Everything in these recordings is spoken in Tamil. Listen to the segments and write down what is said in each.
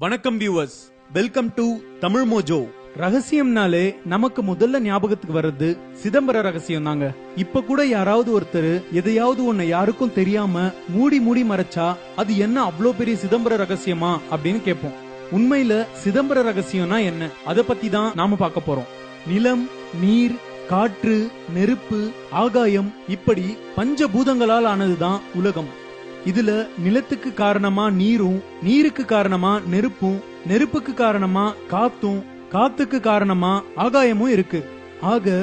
வணக்கம் viewers, welcome to Tamil Mojo. ரகசியம்னாலே நமக்கு முதல்ல ஞாபகத்துக்கு வர்றது சிதம்பர ரகசியம் தாங்க. இப்ப கூட யாராவது ஒருத்தர் எதையாவது ஒண்ணு யாருக்கும் தெரியாம மூடி மறைச்சா அது என்ன அவ்வளோ பெரிய சிதம்பர ரகசியமா அப்படின்னு கேட்போம். உண்மையில சிதம்பர ரகசியம்னா என்ன, அத பத்தி தான் நாம பார்க்க போறோம். நிலம், நீர், காற்று, நெருப்பு, ஆகாயம், இப்படி பஞ்சபூதங்களால் ஆனதுதான் உலகம். இதுல நிலத்துக்கு காரணமா நீரும், நீருக்கு காரணமா நெருப்பும், நெருப்புக்கு காரணமா காத்தும், காத்துக்கு காரணமா ஆகாயமும் இருக்கு. ஆக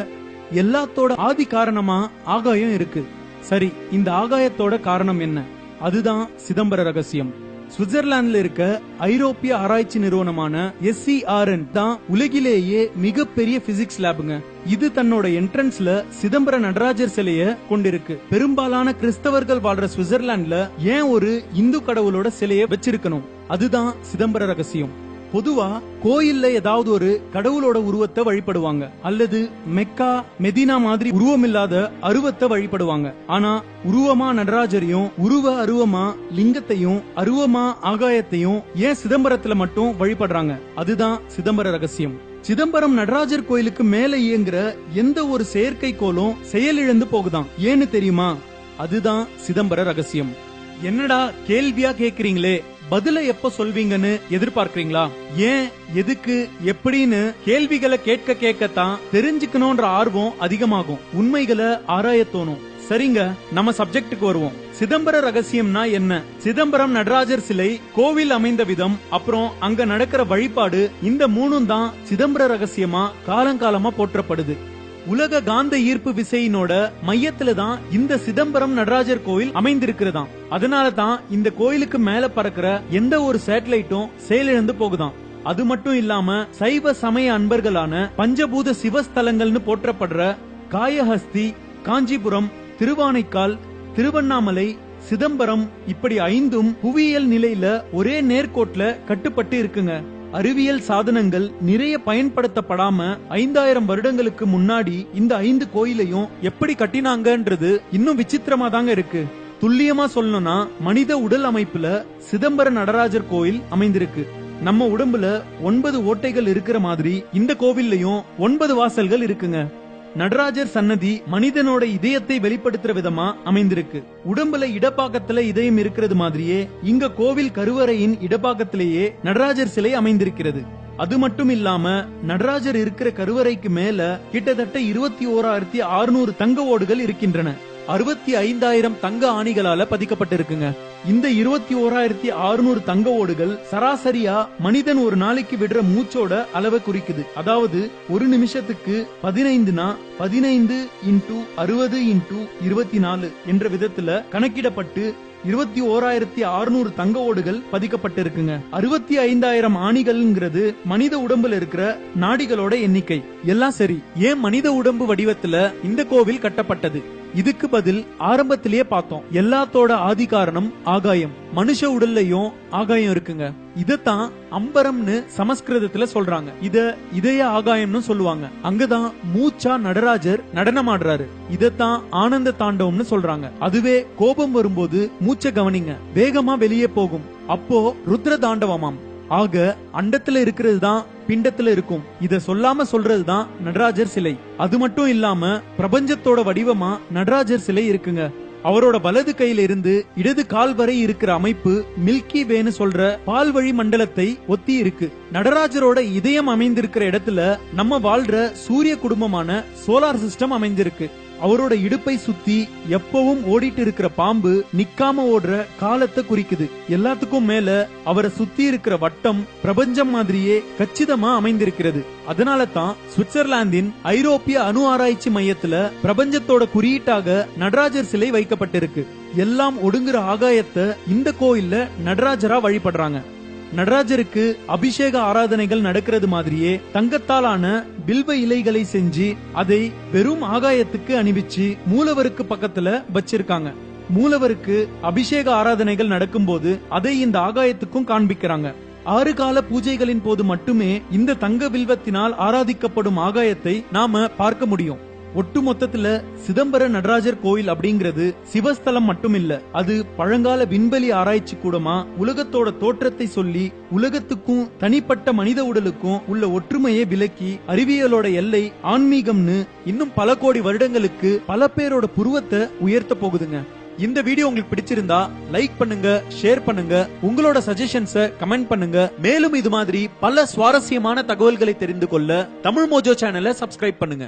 எல்லாத்தோட ஆதி காரணமா ஆகாயம் இருக்கு. சரி, இந்த ஆகாயத்தோட காரணம் என்ன? அதுதான் சிதம்பர ரகசியம். சுவிட்சர்லாந்துல இருக்க ஐரோப்பிய ஆராய்ச்சி நிறுவனமான SCRN தான் உலகிலேயே மிகப்பெரிய பிசிக்ஸ் லேபுங்க. இது தன்னோட என்ட்ரன்ஸ்ல சிதம்பர நடராஜர் சிலைய கொண்டிருக்கு. பெரும்பாலான கிறிஸ்தவர்கள் வாழ்ற சுவிட்சர்லாந்துல ஏன் ஒரு இந்து கடவுளோட சிலைய வச்சிருக்கணும்? அதுதான் சிதம்பர ரகசியம். பொதுவா கோயில்ல ஏதாவது ஒரு கடவுளோட உருவத்தை வழிபடுவாங்க, அல்லது மெக்கா, மெதினா மாதிரி உருவமில்லாத அருவத்தை வழிபடுவாங்க. ஆனா உருவமா நடராஜரையும், அருவமா லிங்கத்தையும், அருவமா ஆகாயத்தையும் ஏன் சிதம்பரத்துல மட்டும் வழிபடுறாங்க? அதுதான் சிதம்பர ரகசியம். சிதம்பரம் நடராஜர் கோயிலுக்கு மேல இயங்குற எந்த ஒரு செயற்கைக்கோளும் செயலிழந்து போகுதாம். ஏன்னு தெரியுமா? அதுதான் சிதம்பர ரகசியம். என்னடா கேள்வியா கேக்குறீங்களே, பதில எப்ப சொல்வீங்கன்னு எதிர்பார்க்கறீங்களா? ஏன், எதுக்கு, எப்படின்னு கேள்விகளை கேட்கத்தான் தெரிஞ்சுக்கணும்ன்ற ஆர்வம் அதிகமாகும். உண்மைகளை ஆராய தோணும். சரிங்க, நம்ம சப்ஜெக்டுக்கு வருவோம். சிதம்பர ரகசியம்னா என்ன? சிதம்பரம் நடராஜர் சிலை, கோவில் அமைந்த விதம், அப்புறம் அங்க நடக்கிற வழிபாடு, இந்த மூணும் தான் சிதம்பர ரகசியமா காலங்காலமா போற்றப்படுது. உலக காந்த ஈர்ப்பு விசையினோட மையத்துல தான் இந்த சிதம்பரம் நடராஜர் கோயில் அமைந்திருக்கிறதாம். அதனால தான் இந்த கோயிலுக்கு மேல பறக்கிற எந்த ஒரு சேட்டலைட்டும் செயலிழந்து போகுதாம். அது மட்டும் இல்லாம சைவ சமய அன்பர்களான பஞ்சபூத சிவஸ்தலங்கள்னு போற்றப்படுற காயஹஸ்தி, காஞ்சிபுரம், திருவானைக்கால், திருவண்ணாமலை, சிதம்பரம், இப்படி 5ம் புவியியல் நிலையில ஒரே நேர்கோட்ல கட்டுப்பட்டு இருக்குங்க. அறிவியல் சாதனங்கள் நிறைய பயன்படுத்தப்படாம 5000 வருடங்களுக்கு முன்னாடி இந்த 5 கோயிலையும் எப்படி கட்டினாங்கன்றது இன்னும் விசித்திரமா தாங்க இருக்கு. துல்லியமா சொல்லணும்னா மனித உடல் அமைப்புல சிதம்பர நடராஜர் கோயில் அமைந்திருக்கு. நம்ம உடம்புல 9 ஓட்டைகள் இருக்கிற மாதிரி இந்த கோவில்லையும் 9 வாசல்கள் இருக்குங்க. நடராஜர் சன்னதி மனிதனோட இதயத்தை வெளிப்படுத்துற விதமா அமைந்திருக்கு. உடம்புல இடப்பாக்கத்துல இதயம் இருக்கிறது மாதிரியே இங்க கோவில் கருவறையின் இடப்பாக்கத்திலேயே நடராஜர் சிலை அமைந்திருக்கிறது. அது மட்டும் இல்லாம நடராஜர் இருக்கிற கருவறைக்கு மேல கிட்டத்தட்ட 21,600 தங்க ஓடுகள் இருக்கின்றன. 65,000 தங்க ஆணிகளால பதிக்கப்பட்டிருக்குங்க. இந்த 21,600 தங்க ஓடுகள் சராசரியா மனிதன் ஒரு நாளைக்கு விடுற மூச்சோட அளவை குறிக்குது. அதாவது ஒரு நிமிஷத்துக்கு 15 15 × 60 × 24 என்ற விதத்துல கணக்கிடப்பட்டு 21,600 தங்க ஓடுகள் பதிக்கப்பட்டிருக்குங்க. 65,000 ஆணிகள்ங்கிறது மனித உடம்புல இருக்கிற நாடிகளோட எண்ணிக்கை. எல்லாம் சரி, ஏன் மனித உடம்பு வடிவத்துல இந்த கோவில் கட்டப்பட்டது? இதுக்கு பதில் ஆரம்பத்திலேயே பார்த்தோம். எல்லாத்தோட ஆதி காரணம் ஆகாயம். மனுஷ உடல்லையும் ஆகாயம் இருக்குங்க. இதத்தான் அம்பரம்னு சமஸ்கிருதத்துல சொல்றாங்க. இதய ஆகாயம்னு சொல்லுவாங்க. அங்கதான் மூச்சா நடராஜர் நடனமாடுறாரு. இதத்தான் ஆனந்த தாண்டவம்னு சொல்றாங்க. அதுவே கோபம் வரும்போது மூச்ச கவனிங்க, வேகமா வெளியே போகும். அப்போ ருத்ர தாண்டவமாம். ஆக அண்டத்துல இருக்கிறது தான் பிண்டத்துல இருக்கும். இத சொல்லாம சொல்றதுதான் நடராஜர் சிலை. அது மட்டும் இல்லாம பிரபஞ்சத்தோட வடிவமா நடராஜர் சிலை இருக்குங்க. அவரோட வலது கையில இருந்து இடது கால் வரை இருக்கிற அமைப்பு மில்கி வேன்னு சொல்ற பால்வழி மண்டலத்தை ஒத்தி இருக்கு. நடராஜரோட இதயம் அமைந்திருக்கிற இடத்துல நம்ம வாழ்ற சூரிய குடும்பமான சோலார் சிஸ்டம் அமைந்திருக்கு. அவரோட இடுப்பை சுத்தி எப்பவும் ஓடிட்டு இருக்கிற பாம்பு நிக்காம ஓடுற காலத்தை குறிக்குது. எல்லாத்துக்கும் மேல அவரை சுத்தி இருக்கிற வட்டம் பிரபஞ்சம் மாதிரியே கச்சிதமா அமைந்திருக்கிறது. அதனால தான் சுவிட்சர்லாந்தின் ஐரோப்பிய அணு ஆராய்ச்சி மையத்துல பிரபஞ்சத்தோட குறியீட்டாக நடராஜர் சிலை வைக்கப்பட்டிருக்கு. எல்லாம் ஒடுங்குற ஆகாயத்தை இந்த கோயில்ல நடராஜரா வழிபடுறாங்க. நடராஜருக்கு அபிஷேக ஆராதனைகள் நடக்கிறது மாதிரியே தங்கத்தாலான பில்வ இலைகளை செஞ்சு அதை வெறும் ஆகாயத்துக்கு அணிவிச்சு மூலவருக்கு பக்கத்துல வச்சிருக்காங்க. மூலவருக்கு அபிஷேக ஆராதனைகள் நடக்கும்போது அதை இந்த ஆகாயத்துக்கும் காண்பிக்கிறாங்க. 6 கால பூஜைகளின் போது மட்டுமே இந்த தங்க வில்வத்தினால் ஆராதிக்கப்படும் ஆகாயத்தை நாம பார்க்க முடியும். ஒட்டு மொத்தத்துல சிதம்பர நடராஜர் கோயில் அப்படிங்கிறது சிவஸ்தலம் மட்டும் இல்ல, அது பழங்கால விண்வெளி ஆராய்ச்சி கூடமா உலகத்தோட தோற்றத்தை சொல்லி உலகத்துக்கும் தனிப்பட்ட மனித உடலுக்கும் உள்ள ஒற்றுமையை விலக்கி அறிவியலோட எல்லை ஆன்மீகம்னு இன்னும் பல கோடி வருடங்களுக்கு பல பேரோட புருவத்தை உயர்த்த போகுதுங்க. இந்த வீடியோ உங்களுக்கு பிடிச்சிருந்தா லைக் பண்ணுங்க, ஷேர் பண்ணுங்க, உங்களோட சஜஷன்ஸை கமெண்ட் பண்ணுங்க. மேலும் இது மாதிரி பல சுவாரஸ்யமான தகவல்களை தெரிந்து கொள்ள தமிழ் மோஜோ சேனலை சப்ஸ்கிரைப் பண்ணுங்க.